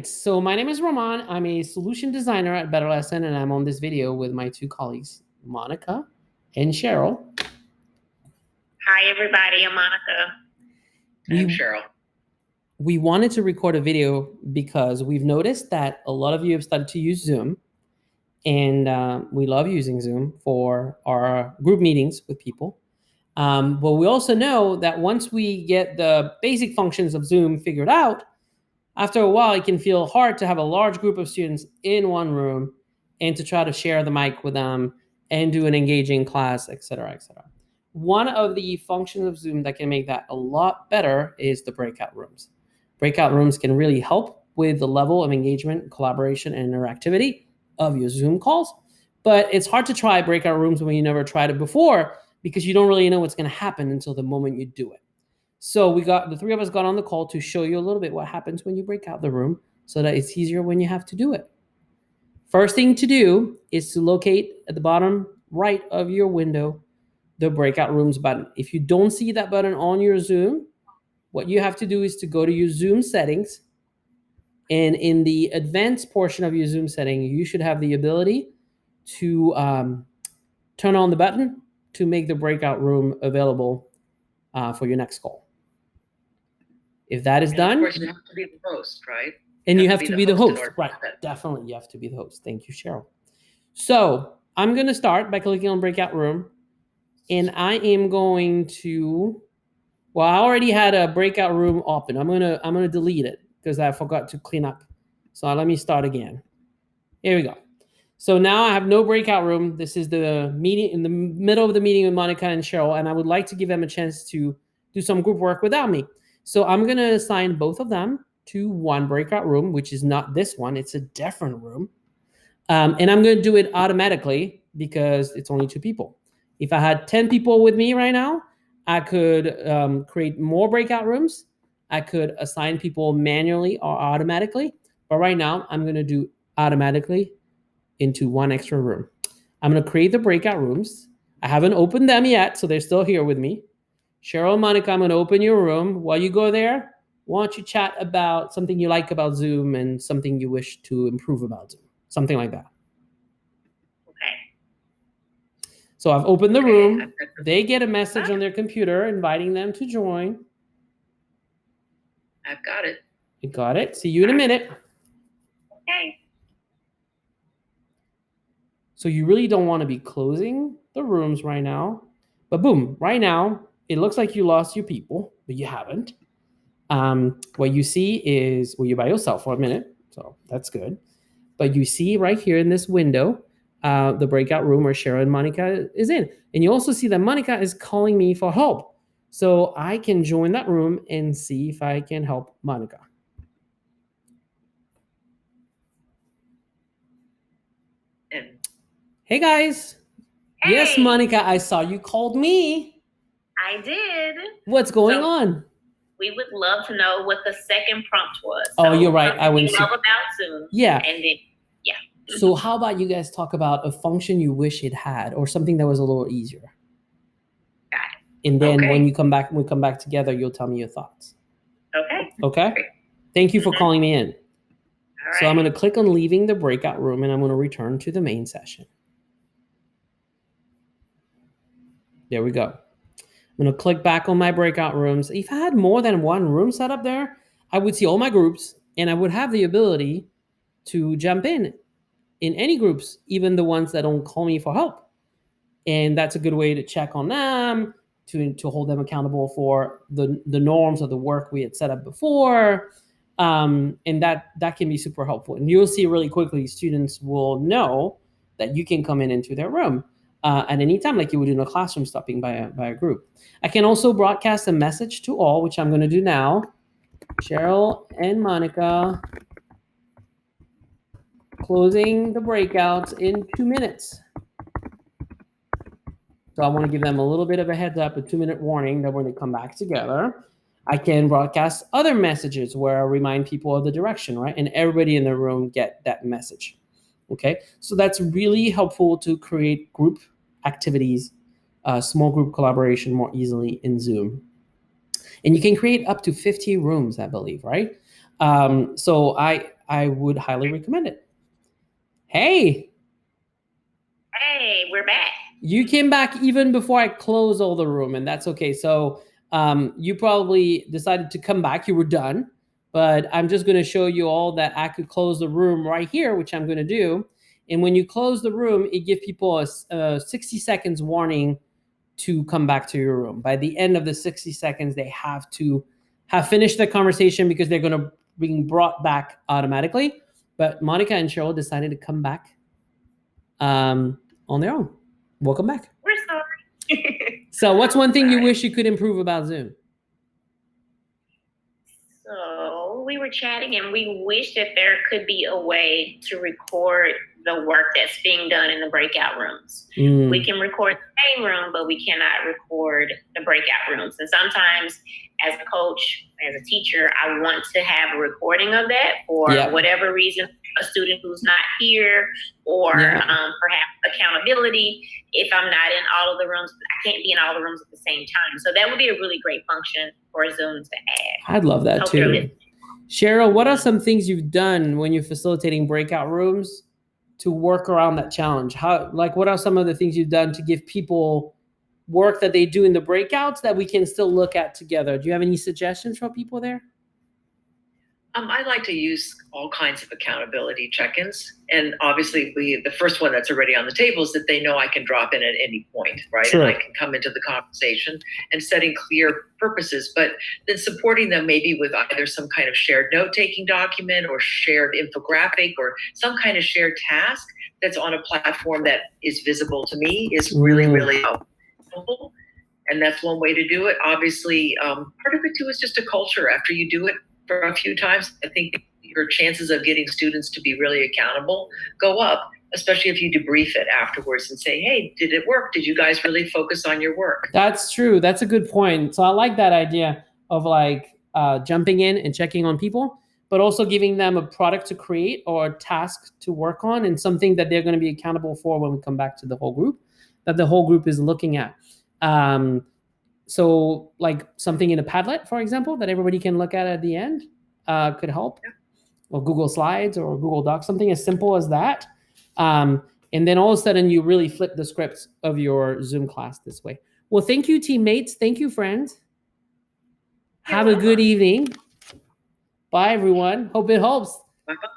So my name is Roman. I'm a solution designer at Better Lesson, and I'm on this video with my two colleagues, Monica and Cheryl. Hi, everybody. I'm Monica. I'm Cheryl. We wanted to record a video because we've noticed that a lot of you have started to use Zoom, and we love using Zoom for our group meetings with people. But we also know that once we get the basic functions of Zoom figured out, after a while, it can feel hard to have a large group of students in one room and to try to share the mic with them and do an engaging class, et cetera, et cetera. One of the functions of Zoom that can make that a lot better is the breakout rooms. Breakout rooms can really help with the level of engagement, collaboration, and interactivity of your Zoom calls. But it's hard to try breakout rooms when you never tried it before because you don't really know what's going to happen until the moment you do it. So the three of us got on the call to show you a little bit what happens when you break out the room so that it's easier when you have to do it. First thing to do is to locate at the bottom right of your window the breakout rooms button. If you don't see that button on your Zoom, what you have to do is to go to your Zoom settings. And in the advanced portion of your Zoom setting, you should have the ability to turn on the button to make the breakout room available for your next call. If that is done, of course, you have to be the host, right? And you have to be the host, right? Definitely, you have to be the host. Thank you, Cheryl. So I'm going to start by clicking on Breakout Room, and I am going to. Well, I already had a breakout room open. I'm gonna delete it because I forgot to clean up. So let me start again. Here we go. So now I have no breakout room. This is the meeting in the middle of the meeting with Monica and Cheryl, and I would like to give them a chance to do some group work without me. So I'm going to assign both of them to one breakout room, which is not this one. It's a different room. And I'm going to do it automatically because it's only 2 people. If I had 10 people with me right now, I could create more breakout rooms. I could assign people manually or automatically. But right now, I'm going to do automatically into one extra room. I'm going to create the breakout rooms. I haven't opened them yet, so they're still here with me. Cheryl and Monica, I'm going to open your room. While you go there, why don't you chat about something you like about Zoom and something you wish to improve about Zoom? Something like that. Okay. So I've opened the room. They get a message on their computer inviting them to join. I've got it. You got it. See you in a minute. Okay. So you really don't want to be closing the rooms right now. But boom, right now, it looks like you lost your people, but you haven't. What you see is, well, you're by yourself for a minute, so that's good. But you see right here in this window, the breakout room where Cheryl and Monica is in. And you also see that Monica is calling me for help. So I can join that room and see if I can help Monica. Hey, guys. Hey. Yes, Monica, I saw you called me. I did. What's going on? We would love to know what the second prompt was. Oh, you're right. I went to about Zoom. Yeah. And then, yeah. So how about you guys talk about a function you wish it had or something that was a little easier? Got it. And then when we come back together, you'll tell me your thoughts. Okay. Okay? Great. Thank you for calling me in. All right. So I'm going to click on leaving the breakout room and I'm going to return to the main session. There we go. I'm going to click back on my breakout rooms. If I had more than one room set up there, I would see all my groups and I would have the ability to jump in any groups, even the ones that don't call me for help. And that's a good way to check on them, to hold them accountable for the norms of the work we had set up before. And that can be super helpful. And you'll see really quickly, students will know that you can come into their room at any time, like you would in a classroom stopping by a group. I can also broadcast a message to all, which I'm going to do now. Cheryl and Monica closing the breakouts in 2 minutes. So I want to give them a little bit of a heads up, a 2-minute warning that when they come back together, I can broadcast other messages where I remind people of the direction, right? And everybody in the room get that message. Okay, so that's really helpful to create group activities, small group collaboration more easily in Zoom. And you can create up to 50 rooms, I believe, right? So I I would highly recommend it. Hey, Hey, we're back. you came back even before I closed all the room, and that's okay. So you probably decided to come back. You were done, but I'm just going to show you all that I could close the room right here, which I'm going to do. And when you close the room, it gives people a 60 seconds warning to come back to your room. By the end of the 60 seconds, they have to have finished the conversation because they're going to be brought back automatically. But Monica and Cheryl decided to come back on their own. Welcome back. We're sorry. So what's one thing you Sorry. wish you could improve about Zoom? So we were chatting, and we wish that there could be a way to record the work that's being done in the breakout rooms. We can record the main room, but we cannot record the breakout rooms. And sometimes as a coach, as a teacher, I want to have a recording of that for whatever reason, a student who's not here, or perhaps accountability. If I'm not in all of the rooms, I can't be in all the rooms at the same time. So that would be a really great function for Zoom to add. I'd love that too. Cheryl, what are some things you've done when you're facilitating breakout rooms to work around that challenge? What are some of the things you've done to give people work that they do in the breakouts that we can still look at together? Do you have any suggestions for people there? I like to use all kinds of accountability check-ins. And obviously the first one that's already on the table is that they know I can drop in at any point, right? Sure. And I can come into the conversation and setting clear purposes, but then supporting them maybe with either some kind of shared note-taking document or shared infographic or some kind of shared task that's on a platform that is visible to me is really, really helpful. And that's one way to do it. Obviously, part of it too is just a culture. After you do it for a few times, I think your chances of getting students to be really accountable go up, especially if you debrief it afterwards and say, hey, did it work? Did you guys really focus on your work? That's true. That's a good point. So I like that idea of jumping in and checking on people, but also giving them a product to create or a task to work on and something that they're going to be accountable for when we come back to the whole group, that the whole group is looking at. So like something in a Padlet, for example, that everybody can look at the end could help. Or Google Slides or Google Docs, something as simple as that. And then all of a sudden you really flip the script of your Zoom class this way. Well, thank you, teammates. Thank you, friends. Have a good evening. Bye, everyone. Hope it helps. Bye-bye.